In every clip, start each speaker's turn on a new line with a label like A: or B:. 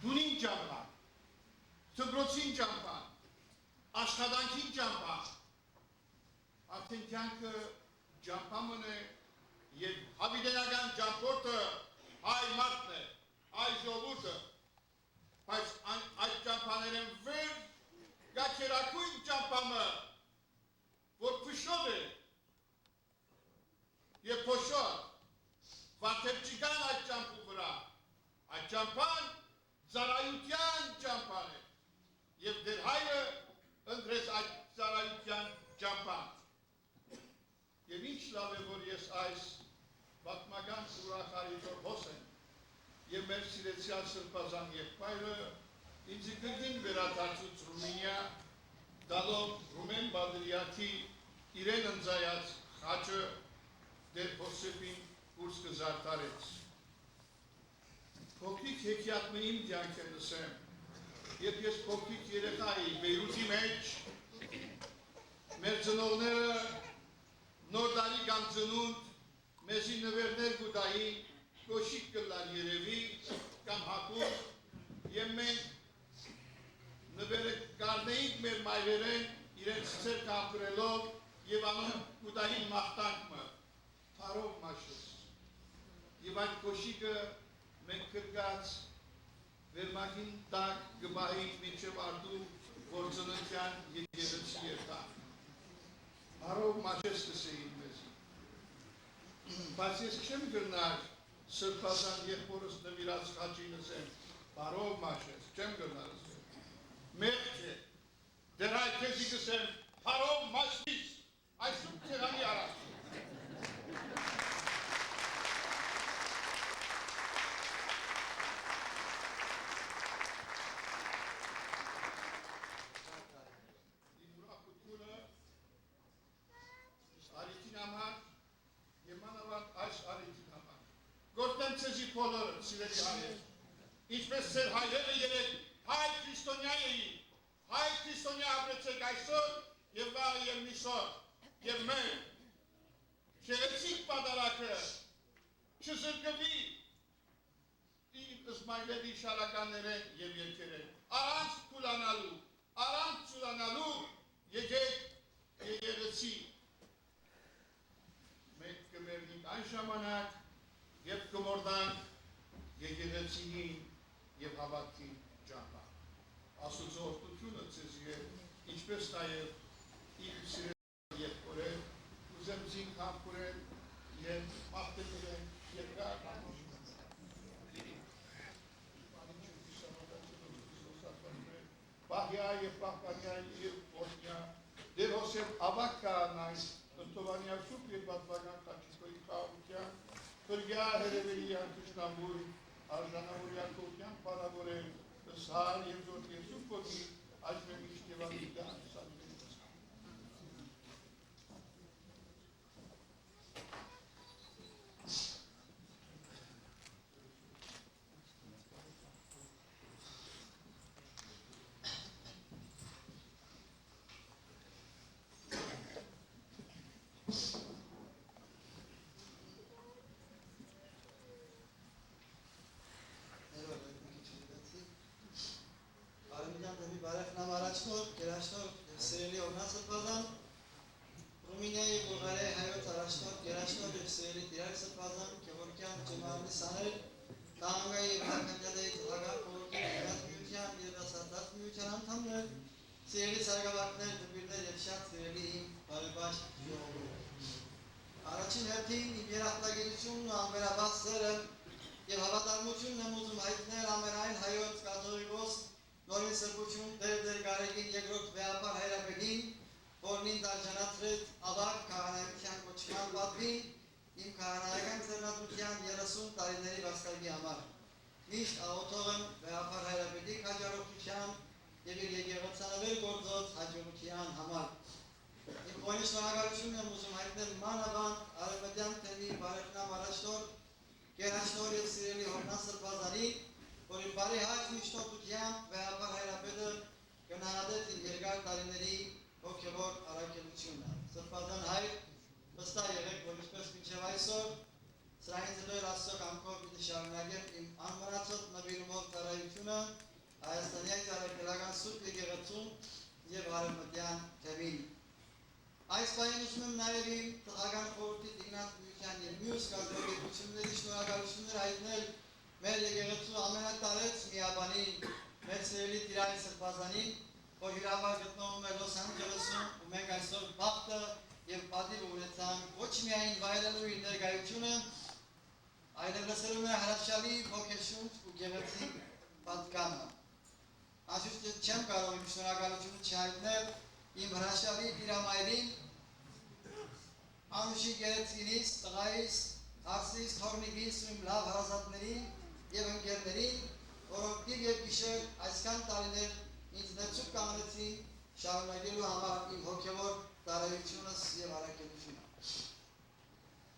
A: Դունին ճամփան, դպրոցին ճամփան, աշխատանքին ճամփան, արդեն կյանքը ճամփամն է եւ հավիտենական ճամփորդը հայ մարդն է, հայ ժողովուրդը, բայց այդ ճամփաներն վեր գաչերակույն ճամփամը, որ փշոտ է եւ փոշոտ, վաթև չկան այդ ճամփու վրա, այդ ճամփան ծառայության ճամփան է եւ դեր հայրը ընտրեց այդ ծառայության ճամփան եւ ինչ լավ է որ ես այս պատմական ուրախալի հոս եմ եւ մեր սիրեցյալ սրբազան եղբայրը ինձ գին վերադարձուց Ռումինիա դալով Ռումեն Բադրիաթի իրեն ընձայած խաչը դեր Հոսեփին կուրս կզարտարեց Փոքրիկ հեքիաթը իմ կյանքը լսեմ, երբ ես փոքրիկ երեխա էի Բեյրութի մեջ, մեր ծնողները նոր տարի կամ ծնունդ մեզի նվերներ գուտային, կոշիկ կլար երևի կամ հակուր եւ մենք նվերը կարնեինք մեր մայրերեն իրենց ցերկ ապրելով եւ անում գուտային մաղթանքը, թարով մաշես եւ այդ կոշիկը մենք կրկած վերմագին տակ գբահից մինչև արդու որ ծննդյան եկեղեցի երթան։ Հարով մաշես կսեին մեզի։ Բայց ես չեմ գրնար սրբազան եղբորս նվիրած խաչին ասեմ, հարով մաշես, չեմ գրնար ասեմ։ Մեղք է, դեր այդ քեզի կսեմ, հարով մաշիս, այսում ծեղանի առաջ։ Արիքին համար և մանավանդ այս արիքին համար գործեմ ծեզի պոլորը, սիրելի հայեր, ինչպես ծեր հայրերը երեկ հայ քրիստոնյա էին, հայ քրիստոնյա ապրեցեք այսօր և վաղ և միսօր և մենք շեղեցիկ պադարակը չզրկվի ըսմայլերի շարականներեն և երկերեն առանց ծուլանալու եկեք եկեղեցի մենք կմերնենք այն ժամանակ և կմորդանք եկեղեցին և հավատքին ճամփան։ Աստուծո օրհնությունը ձեզի է, ինչպես նաև իմ սիրելի եղբորներ, ուզեմ ձին համբուրել և մաղթել երկար Պահյա և պահպանյա և օրհնյա, դեր Հոսեփ ավակ կարանայ Ընթովանյա շուպ և բատվական կաչիկոյի խաղության, խրգյա հերևերի յանքիշնամույր, արժանավորյա կողյան պարավորել, ըսհար և զորդ եսուկ կոդի, այժմ իշտ և ալիգան սանվեն ըսհար։
B: Արմինյան դեպի բարեխնամ առաջնոր, գերաշնոր և սիրելի օրնաց սրբազան, Ռումինիայի Բուլղարիայի հայոց առաջնոր, գերաշնոր և սիրելի տիրակ սրբազան, Գևորգյան ջմարանի սաներ, Տահանգայի և Հականդյադայի տղագար խորհրդի Միության և Դասարտած Միության անդամներ, սիրելի սարգավակներ, դպիրներ և շատ սիրելի իմ բարեբաշտ ժողովուրդ։ Առաջին հերթին իմ երախտագիտությունն ու անվերաբացերը և հավատարմությունն եմ ուզում հայտնել ամենայն հայոց կաթողիկոս նորին սրբություն դեր Գարեգին երկրորդ վեհապար հայրապետին, որն ինձ արժանացրեց ավագ քահանայության կոչման պատվին իմ քահանայական ձեռնատվության 30 տարիների վաստակի համար։ Միշտ աղոթող եմ վեհապար հայրապետի քաջառողջության և իր եկեղեցանվեր գործած հաջողության համար։ Իմ խորին շնորհակալությունն եմ ուզում հայտնել մանավանդ Արևմտյան թեմի բարեխնամ առաջնոր, գերաշնոր և սիրելի օրհնած սրբազանին, որի բարի հաճ միջնորդությամբ վեհապար հայրապետը գնահատեց իր երկար տարիների հոգևոր առաքելությունը։ Սրբազան հայր, վստահ եղեք, որ ինչպես մինչև այսօր, սրանից հետո էլ Աստծո կամքով պիտի շարունակեմ իմ անմնացած նվիրումով ծառայությունը արևմտյան թևին։ Այս պահին ուզում եմ նաև իմ տղական խորհրդի Տիգնատ Բույության և մյուս կազմակերպությունների շնորհակալություններ հայտնել մեր եկեղեցու ամենատարեց միաբանին, մեր սիրելի Տիրային Սրբազանին, որ հյուրաբար գտնվում է Լոս Անջելեսում, ու մենք այսօր բախտը և պատիվը ունեցանք ոչ միայն վայելելու իր ներկայությունը, այլև լսելու մեր հրաշալի ոգեշունչ ու գեղեցիկ պատկանը։ Անշուշտ չեմ կարող իմ շնորհակալությունը չհայտնել իմ հրաշալի տիրամայրին, Անուշի գերեցինիս, տղայիս, հարսիս, թորնիկիս ու իմ լավ հարազատներին և ընկերներին, որոնք դիվ և գիշեր այսքան տարիներ ինձ ներծուկ կանգնեցին շարունակելու համար իմ հոգևոր տարայությունս և առաքելությունը։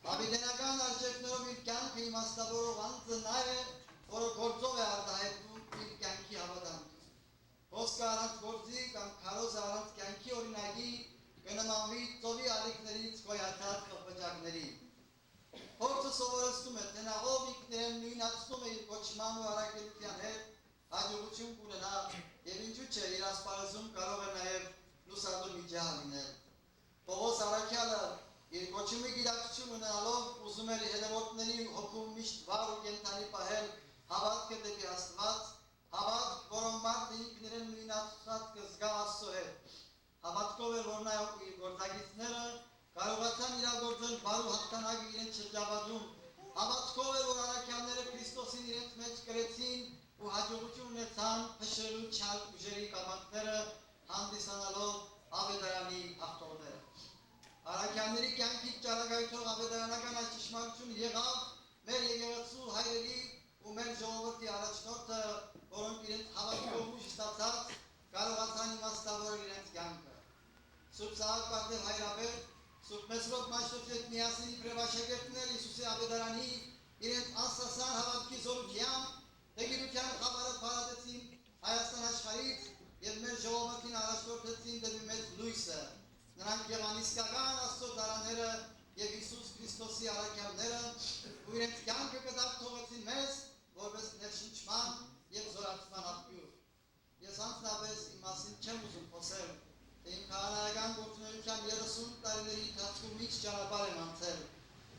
B: Հավիտենական արժեքներով իր կյանքը իմաստավորող անձը նա է, որը գործով է արտահայտում իր կյանքի հավատամքը։ Խոսքը առանց գործի կամ քարոզը առանց կյանքի օրինակի կնմանվի ծովի ալիքներից գոյացած կպճակների։ Փորձը սովորեցնում է, թե նա ով ինքներեն նույնացնում է իր կոչման ու առաքելության հետ հաջողություն կունենա և ինչու՞ չէ իր ասպարեզում կարող է նաև լուսավոր միջահար լինել։ Պողոս առաքյալը իր կոչումի գիտակցություն ունենալով ուզում էր հետևորդների հոգում միշտ վառ ու կենդանի պահել հավատքը դեպի Աստված, հավատք, որով մարդը ինքներեն նույնացած կզգա Աստծո հետ։ Հավատքով էր, որ նա իր գործակիցները կարողացան իրագործել բարու հաղթանակը իրենց շրջապատում։ Հավատքով էր, որ առաքյալները Քրիստոսին իրենց մեջ կրեցին ու հաջողություն ունեցան փշրելու չար ուժերի կապանքները հանդիսանալով ավետարանի աղթողները։ Առաքյալների կյանքից ճառագայթող ավետարանական այս ճշմարտությունը եղավ մեր եկեղեցու հայրերի ու մեր ժողովրդի առաջնորդը, որոնք իրենց հավատքով ուժ ստացած կարողացան իմաստավորել իրենց կյանքը։ Սուրբ Սահակ Պատեվ Հայրապետ, Սուրբ Մեսրոպ Մաշտոցի հետ միասին իբրև աշակերտներ Հիսուսի ավետարանի իրենց անսասան հավատքի զորությամբ դեգիրության խաբարը փարատեցին Հայաստան աշխարհից և մեր ժողովրդին առաջնորդեցին դեպի մեծ լույսը։ Նրանք եղան իսկական Աստծո դարաները և Հիսուս Քրիստոսի առաքյալները ու իրենց կյանքը կդակ թողեցին մեզ որպես ներշնչման և զորացման աղբյուր։ Ես անձնապես իմ մասին չեմ ուզում խոսել, թե իմ քահանայական գործունեության 30 տարիների ընթացքում ինչ ճանապարհ եմ անցել,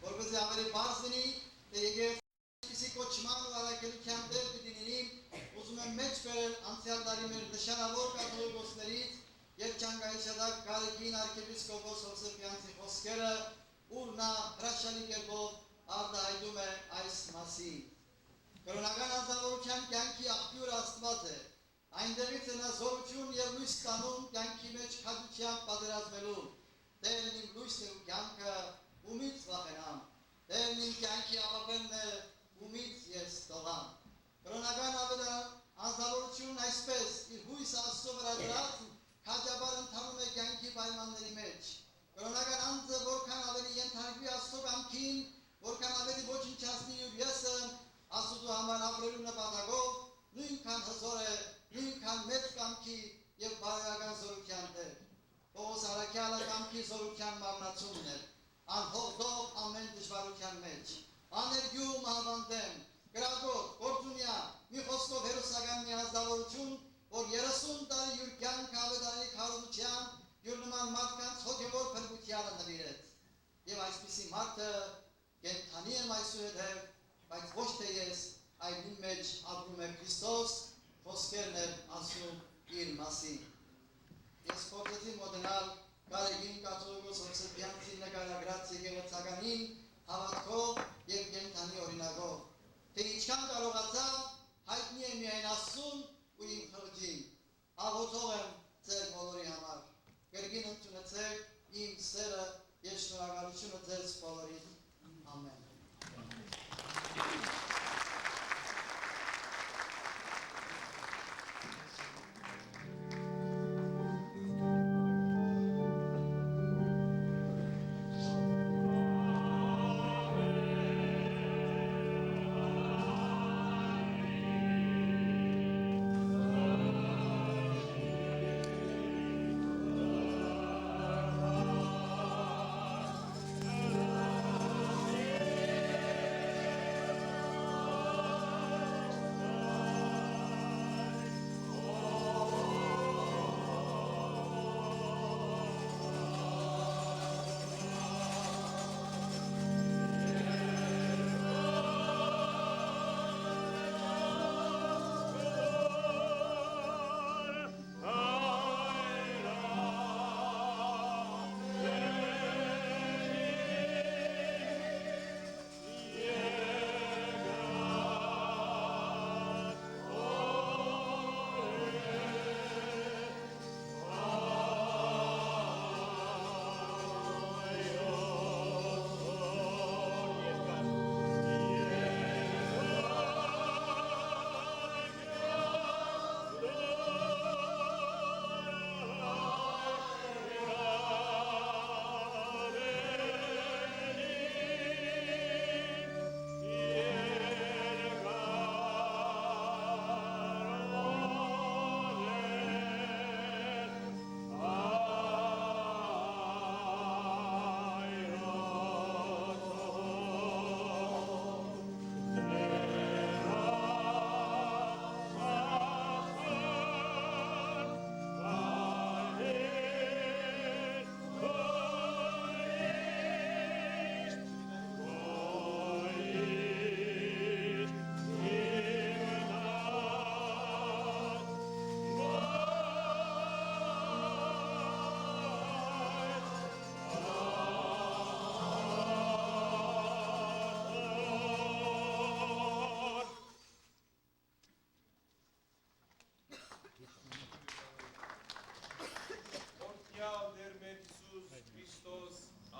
B: որպեսզի ավելի պարզ լինի, թե եկեղեցի կոչման ու առաքելության տեր պիտի լինի, ուզում եմ մեջ բերել անցյալ տարի մեր նշանավոր կաթողիկոսներից Երջանկայիչադակ Գարեգին arczepiskopos Հովսեփյանցի խոսքերը, ուր նա հրաշալի կերպով արտահայտում է այս մասին։ Կրոնական անձնավորության կյանքի աղբյուրը Աստված է։ Այնտեղից է նա զորություն և լույս ստանում կյանքի մեջ քաջությամբ պատերազմելու։ Տերն իմ լույսն է ու կյանքը, ումից վախենամ։ Տերն իմ կյանքի ապապելն է, ումից ես տողամ։ Կրոնական անձնավորությունն այսպես իր հույսը Աստծո վրա դրած քաջաբար ընթանում է կյանքի պայմանների մեջ։ Կրոնական անձը որքան ավելի ենթարկվի Աստծո կամքին, որքան ավելի ոչնչացնի իր եսը Աստծո համար ապրելու նպատակով, նույնքան հզոր է, նույնքան մեծ կամքի և բարոյական զորության տեր։ Պողոս առաքյալը կամքի զորության մարմնացումն էր, անհողդող ամեն դժվարության մեջ, աներգյում հավանդեմ, գրագոտ, գործունյա, մի խոսքով հերոսական մի անձնավորություն, որ 30 տարի յուր կյանքը ավետարանի քարոզության, յուր նման մարդկանց հոգևոր փրկությանը նվիրեց։ Եվ այսպիսի մարդը կենդանի եմ այսուհետ, բայց ոչ թե ես, այլ իմ մեջ ապրում է Քրիստոս, խոսքերն էր ասում իր մասին։ Ես փորձեցի մոտենալ Գարեգին կաթողիկոս Հովսեփյանցի նկարագրած եկեղեցականին հավատքով և կենդանի օրինակով, թե ինչքան կարողացա հայտնի է միայն Աստծուն ու իմ խղճին։ Աղոթող եմ ձեր բոլորի համար։ Կրկին ընդունեցեք իմ սերը և շնորհակալությունը ձեզ բոլորին։ Ամեն։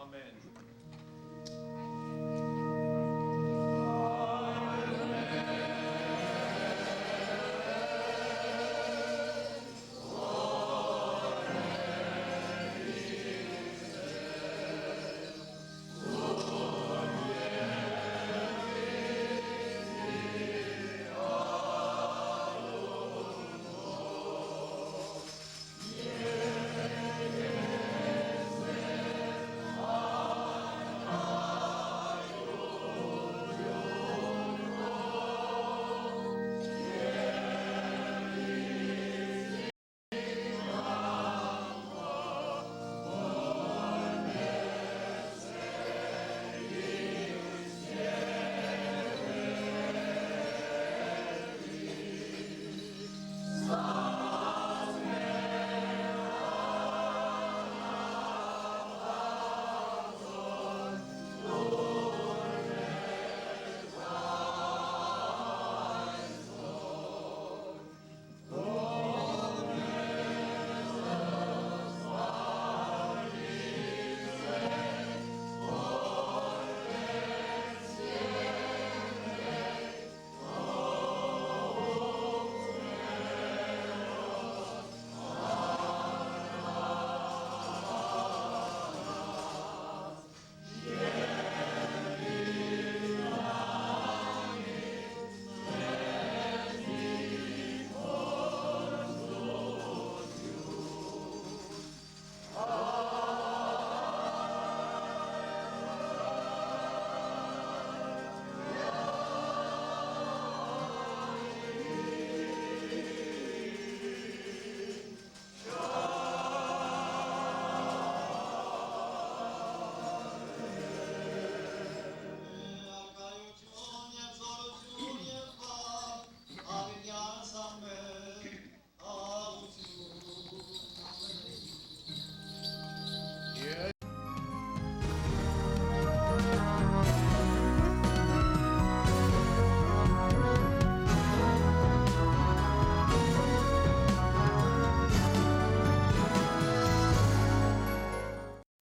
C: Ամեն։